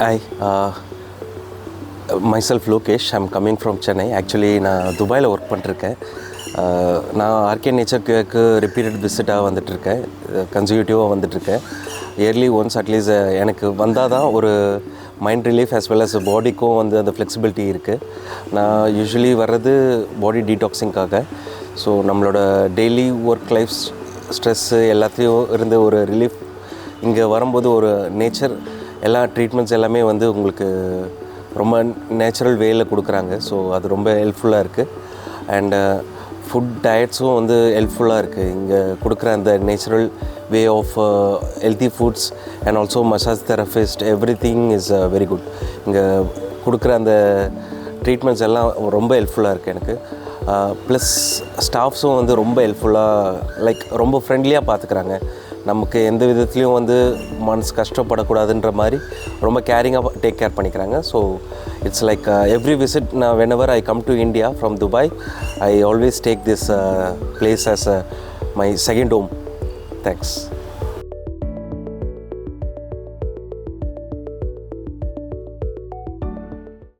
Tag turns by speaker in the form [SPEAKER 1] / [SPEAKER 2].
[SPEAKER 1] Hi, myself Lokesh. I'm coming from Chennai. Actually, நான் துபாயில் work பண்ணிருக்கேன். நான் ஆர்கே நேச்சர் கேக்கு ரிப்பீட்டட் விசிட்டாக வந்துட்டுருக்கேன், கன்சிக்யூட்டிவாக வந்துட்டுருக்கேன். இயர்லி ஒன்ஸ் அட்லீஸ்ட் எனக்கு வந்தால் தான் ஒரு mind relief as well as பாடிக்கும் வந்து அந்த ஃப்ளெக்சிபிலிட்டி இருக்குது. நான் யூஸ்வலி வர்றது பாடி டீடாக்ஸிங்காக. ஸோ நம்மளோட டெய்லி ஒர்க் லைஃப் ஸ்ட்ரெஸ்ஸு எல்லாத்தையும் இருந்து ஒரு ரிலீஃப் இங்கே வரும்போது ஒரு நேச்சர் எல்லா ட்ரீட்மெண்ட்ஸ் எல்லாமே வந்து உங்களுக்கு ரொம்ப நேச்சுரல் வேயில் கொடுக்குறாங்க. ஸோ அது ரொம்ப ஹெல்ப்ஃபுல்லாக இருக்குது. அண்டு ஃபுட் டயட்ஸும் வந்து ஹெல்ப்ஃபுல்லாக இருக்குது. இங்கே கொடுக்குற அந்த natural way of healthy foods and also massage therapist everything is very good. இங்கே கொடுக்குற அந்த ட்ரீட்மெண்ட்ஸ் எல்லாம் ரொம்ப ஹெல்ப்ஃபுல்லாக இருக்குது எனக்கு. ப்ளஸ் ஸ்டாஃப்ஸும் வந்து ரொம்ப ஹெல்ப்ஃபுல்லாக ரொம்ப ஃப்ரெண்ட்லியாக பார்த்துக்குறாங்க. நமக்கு எந்த விதத்துலேயும் வந்து மனசு கஷ்டப்படக்கூடாதுன்ற மாதிரி ரொம்ப கேரிங்காக டேக் கேர் பண்ணிக்கிறாங்க. So it's like every visit நான் whenever I come to India from Dubai, I always take this place as my second home. Thanks.